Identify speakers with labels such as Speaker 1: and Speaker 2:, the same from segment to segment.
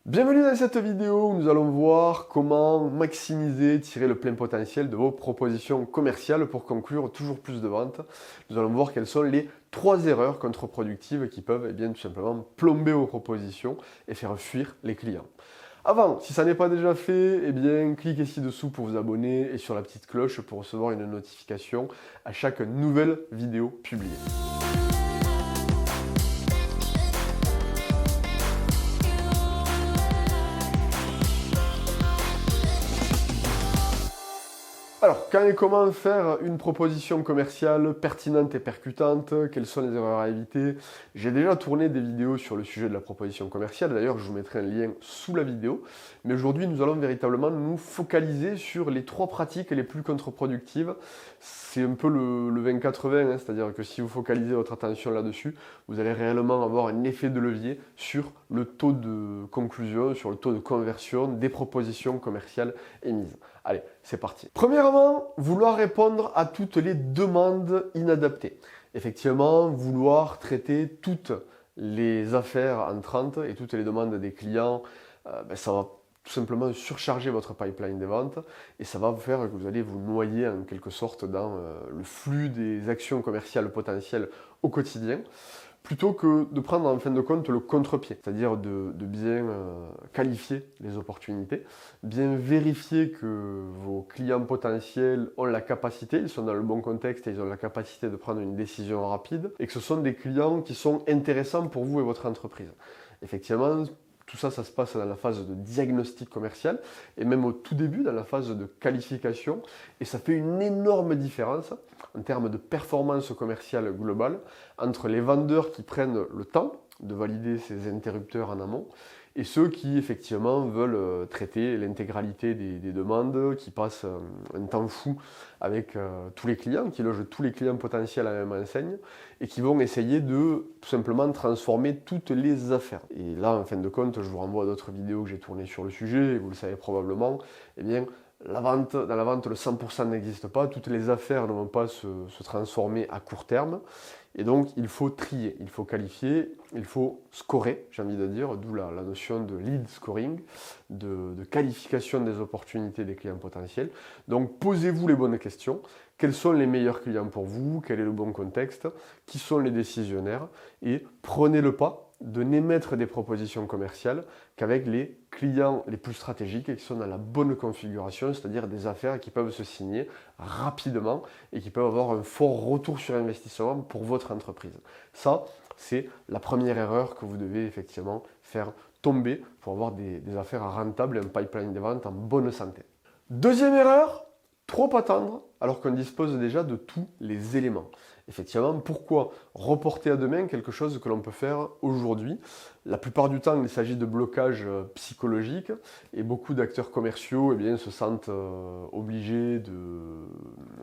Speaker 1: Bienvenue dans cette vidéo où nous allons voir comment maximiser, tirer le plein potentiel de vos propositions commerciales pour conclure toujours plus de ventes. Nous allons voir quelles sont les 3 erreurs contre-productives qui peuvent tout simplement plomber vos propositions et faire fuir les clients. Avant, si ça n'est pas déjà fait, cliquez ci-dessous pour vous abonner et sur la petite cloche pour recevoir une notification à chaque nouvelle vidéo publiée. Alors, quand et comment faire une proposition commerciale pertinente et percutante? Quelles sont les erreurs à éviter? J'ai déjà tourné des vidéos sur le sujet de la proposition commerciale, d'ailleurs je vous mettrai un lien sous la vidéo. Mais aujourd'hui, nous allons véritablement nous focaliser sur les 3 pratiques les plus contre-productives. C'est un peu le 20-80, c'est-à-dire que si vous focalisez votre attention là-dessus, vous allez réellement avoir un effet de levier sur le taux de conclusion, sur le taux de conversion des propositions commerciales émises. Allez, c'est parti. Premièrement, vouloir répondre à toutes les demandes inadaptées. Effectivement, vouloir traiter toutes les affaires entrantes et toutes les demandes des clients, ça va tout simplement surcharger votre pipeline des ventes et ça va vous faire que vous allez vous noyer en quelque sorte dans le flux des actions commerciales potentielles au quotidien, plutôt que de prendre en fin de compte le contre-pied, c'est-à-dire de bien qualifier les opportunités, bien vérifier que vos clients potentiels ont la capacité, ils sont dans le bon contexte et ils ont la capacité de prendre une décision rapide, et que ce sont des clients qui sont intéressants pour vous et votre entreprise. Effectivement, tout ça, ça se passe dans la phase de diagnostic commercial et même au tout début, dans la phase de qualification. Et ça fait une énorme différence en termes de performance commerciale globale entre les vendeurs qui prennent le temps de valider ces interrupteurs en amont et ceux qui effectivement veulent traiter l'intégralité des demandes, qui passent un temps fou avec tous les clients, qui logent tous les clients potentiels à la même enseigne et qui vont essayer de tout simplement transformer toutes les affaires. Et là, en fin de compte, je vous renvoie à d'autres vidéos que j'ai tournées sur le sujet, et vous le savez probablement, dans la vente, le 100% n'existe pas, toutes les affaires ne vont pas se transformer à court terme, et donc il faut trier, il faut qualifier, il faut scorer, j'ai envie de dire, d'où la notion de lead scoring, de qualification des opportunités des clients potentiels. Donc posez-vous les bonnes questions, quels sont les meilleurs clients pour vous, quel est le bon contexte, qui sont les décisionnaires, et prenez le pas de n'émettre des propositions commerciales qu'avec les clients les plus stratégiques et qui sont dans la bonne configuration, c'est-à-dire des affaires qui peuvent se signer rapidement et qui peuvent avoir un fort retour sur investissement pour votre entreprise. Ça, c'est la première erreur que vous devez effectivement faire tomber pour avoir des affaires rentables et un pipeline de vente en bonne santé. Deuxième erreur, trop attendre alors qu'on dispose déjà de tous les éléments. Effectivement, pourquoi reporter à demain quelque chose que l'on peut faire aujourd'hui? La plupart du temps, il s'agit de blocages psychologiques et beaucoup d'acteurs commerciaux se sentent obligés de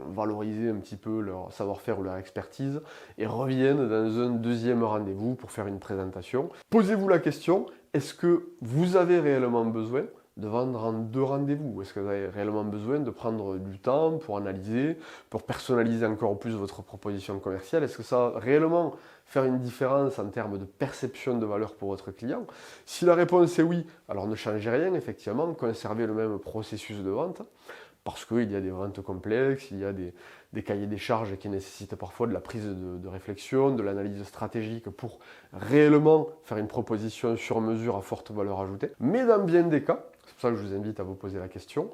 Speaker 1: valoriser un petit peu leur savoir-faire ou leur expertise et reviennent dans un deuxième rendez-vous pour faire une présentation. Posez-vous la question, est-ce que vous avez réellement besoin de vendre en 2 rendez-vous? Est-ce que vous avez réellement besoin de prendre du temps pour analyser, pour personnaliser encore plus votre proposition commerciale? Est-ce que ça va réellement faire une différence en termes de perception de valeur pour votre client? Si la réponse est oui, alors ne changez rien, effectivement, conservez le même processus de vente, parce qu'il y a des ventes complexes, il y a des cahiers des charges qui nécessitent parfois de la prise de réflexion, de l'analyse stratégique pour réellement faire une proposition sur mesure à forte valeur ajoutée. Mais dans bien des cas, c'est pour ça que je vous invite à vous poser la question,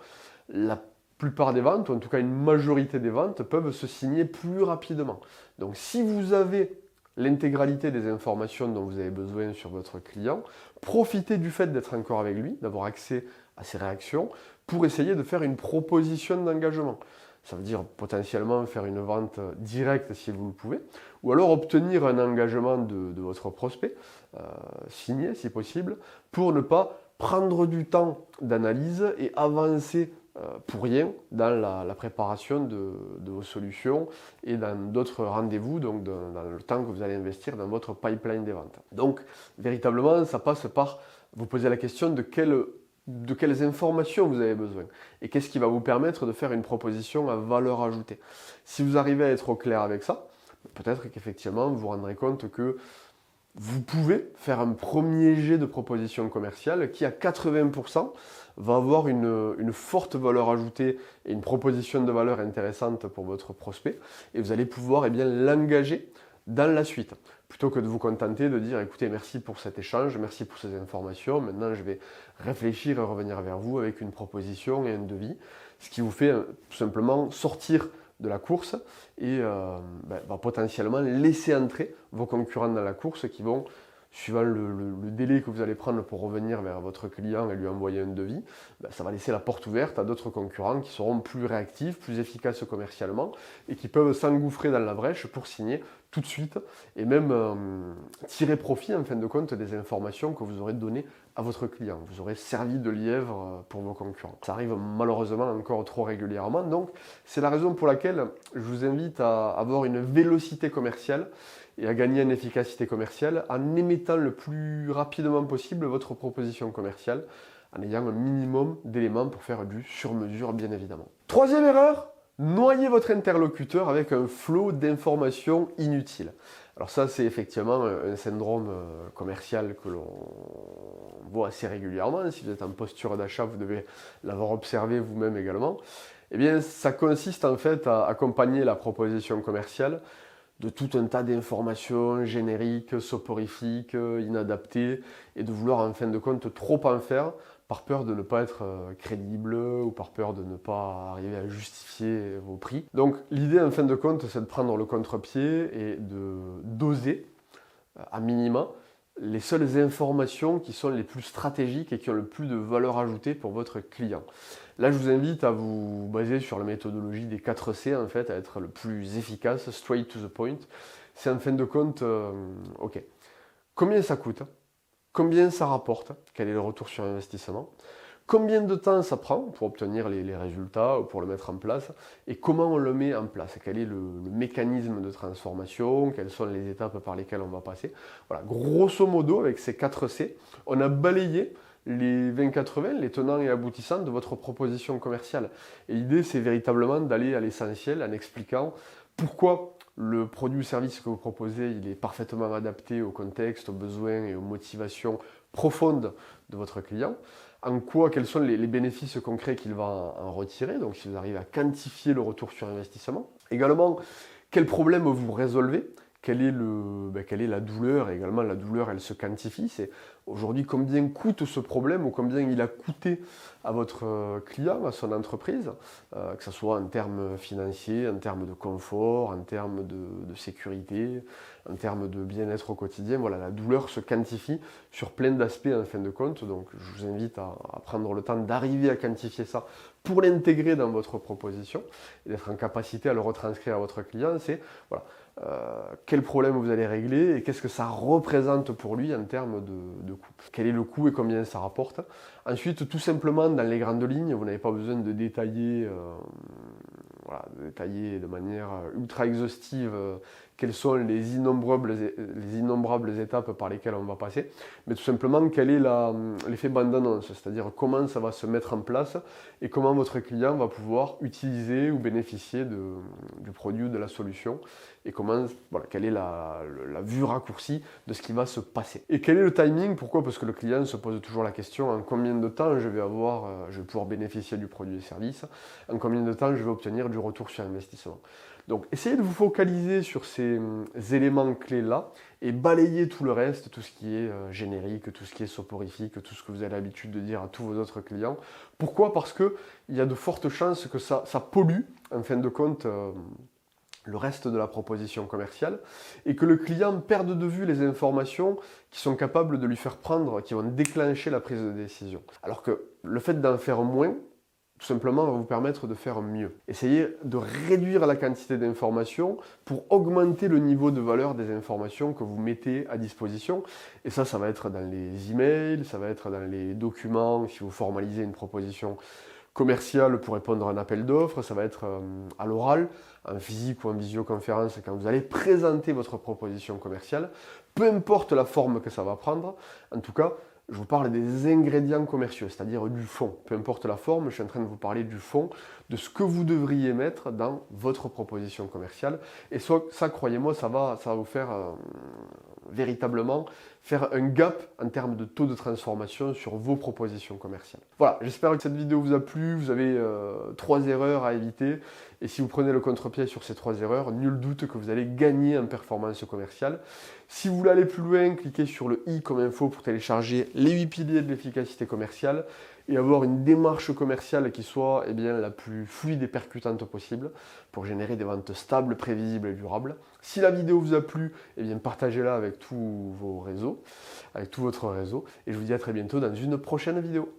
Speaker 1: la plupart des ventes, ou en tout cas une majorité des ventes, peuvent se signer plus rapidement. Donc si vous avez l'intégralité des informations dont vous avez besoin sur votre client, profitez du fait d'être encore avec lui, d'avoir accès à ses réactions, pour essayer de faire une proposition d'engagement. Ça veut dire potentiellement faire une vente directe si vous le pouvez, ou alors obtenir un engagement de votre prospect, signé si possible, pour ne pas prendre du temps d'analyse et avancer pour rien dans la préparation de vos solutions et dans d'autres rendez-vous, donc dans le temps que vous allez investir dans votre pipeline des ventes. Donc, véritablement, ça passe par vous poser la question de quelles informations vous avez besoin et qu'est-ce qui va vous permettre de faire une proposition à valeur ajoutée. Si vous arrivez à être au clair avec ça, peut-être qu'effectivement, vous vous rendrez compte que vous pouvez faire un premier jet de proposition commerciale qui, à 80%, va avoir une forte valeur ajoutée et une proposition de valeur intéressante pour votre prospect. Et vous allez pouvoir l'engager dans la suite. Plutôt que de vous contenter de dire, écoutez, merci pour cet échange, merci pour ces informations, maintenant je vais réfléchir et revenir vers vous avec une proposition et un devis, ce qui vous fait tout simplement sortir de la course et va potentiellement laisser entrer vos concurrents dans la course qui vont, suivant le délai que vous allez prendre pour revenir vers votre client et lui envoyer un devis, ça va laisser la porte ouverte à d'autres concurrents qui seront plus réactifs, plus efficaces commercialement et qui peuvent s'engouffrer dans la brèche pour signer tout de suite et même tirer profit en fin de compte des informations que vous aurez données à votre client. Vous aurez servi de lièvre pour vos concurrents. Ça arrive malheureusement encore trop régulièrement, donc c'est la raison pour laquelle je vous invite à avoir une vélocité commerciale et à gagner en efficacité commerciale en émettant le plus rapidement possible votre proposition commerciale, en ayant un minimum d'éléments pour faire du sur-mesure, bien évidemment. Troisième erreur, noyez votre interlocuteur avec un flot d'informations inutiles. Alors ça, c'est effectivement un syndrome commercial que l'on voit assez régulièrement. Si vous êtes en posture d'achat, vous devez l'avoir observé vous-même également. Eh bien, ça consiste en fait à accompagner la proposition commerciale de tout un tas d'informations génériques, soporifiques, inadaptées, et de vouloir en fin de compte trop en faire par peur de ne pas être crédible ou par peur de ne pas arriver à justifier vos prix. Donc l'idée en fin de compte, c'est de prendre le contre-pied et de doser à minima les seules informations qui sont les plus stratégiques et qui ont le plus de valeur ajoutée pour votre client. Là, je vous invite à vous baser sur la méthodologie des 4 C, en fait, à être le plus efficace, straight to the point. C'est en fin de compte, ok, combien ça coûte? Combien ça rapporte? Quel est le retour sur investissement? Combien de temps ça prend pour obtenir les résultats ou pour le mettre en place? Et comment on le met en place? Quel est le mécanisme de transformation? Quelles sont les étapes par lesquelles on va passer? Voilà, grosso modo, avec ces 4 C, on a balayé les 20-80, les tenants et aboutissants de votre proposition commerciale. Et l'idée, c'est véritablement d'aller à l'essentiel en expliquant pourquoi le produit ou service que vous proposez, il est parfaitement adapté au contexte, aux besoins et aux motivations profondes de votre client. En quoi, quels sont les bénéfices concrets qu'il va en retirer, donc si vous arrivez à quantifier le retour sur investissement. Également, quel problème vous résolvez, quelle est la douleur, et également la douleur elle se quantifie, c'est aujourd'hui combien coûte ce problème ou combien il a coûté à votre client, à son entreprise, que ce soit en termes financiers, en termes de confort, en termes de sécurité, en termes de bien-être au quotidien. Voilà, la douleur se quantifie sur plein d'aspects en fin de compte, donc je vous invite à prendre le temps d'arriver à quantifier ça pour l'intégrer dans votre proposition et d'être en capacité à le retranscrire à votre client. C'est voilà, quel problème vous allez régler et qu'est-ce que ça représente pour lui en termes de coût. Quel est le coût et combien ça rapporte. Ensuite, tout simplement, dans les grandes lignes, vous n'avez pas besoin de détailler, de manière ultra exhaustive quelles sont les innombrables étapes par lesquelles on va passer, mais tout simplement quel est l'effet bande-annonce, c'est-à-dire comment ça va se mettre en place et comment votre client va pouvoir utiliser ou bénéficier du produit ou de la solution et quelle est la vue raccourcie de ce qui va se passer. Et quel est le timing? Pourquoi? Parce que le client se pose toujours la question en combien de temps je vais pouvoir bénéficier du produit et service, en combien de temps je vais obtenir du retour sur investissement. Donc essayez de vous focaliser sur ces éléments clés-là et balayer tout le reste, tout ce qui est générique, tout ce qui est soporifique, tout ce que vous avez l'habitude de dire à tous vos autres clients. Pourquoi? Parce qu'il y a de fortes chances que ça pollue, en fin de compte, le reste de la proposition commerciale et que le client perde de vue les informations qui sont capables de lui faire prendre, qui vont déclencher la prise de décision. Alors que le fait d'en faire moins, tout simplement, va vous permettre de faire mieux. Essayez de réduire la quantité d'informations pour augmenter le niveau de valeur des informations que vous mettez à disposition. Et ça va être dans les emails, ça va être dans les documents, si vous formalisez une proposition commerciale pour répondre à un appel d'offres, ça va être à l'oral, en physique ou en visioconférence, quand vous allez présenter votre proposition commerciale, peu importe la forme que ça va prendre, en tout cas, je vous parle des ingrédients commerciaux, c'est-à-dire du fond. Peu importe la forme, je suis en train de vous parler du fond, de ce que vous devriez mettre dans votre proposition commerciale. Et ça, croyez-moi, ça va vous faire véritablement faire un gap en termes de taux de transformation sur vos propositions commerciales. Voilà, j'espère que cette vidéo vous a plu, vous avez 3 erreurs à éviter, et si vous prenez le contre-pied sur ces 3 erreurs, nul doute que vous allez gagner en performance commerciale. Si vous voulez aller plus loin, cliquez sur le i comme info pour télécharger les 8 piliers de l'efficacité commerciale et avoir une démarche commerciale qui soit la plus fluide et percutante possible pour générer des ventes stables, prévisibles et durables. Si la vidéo vous a plu, partagez-la avec tous vos réseaux, avec tout votre réseau, et je vous dis à très bientôt dans une prochaine vidéo.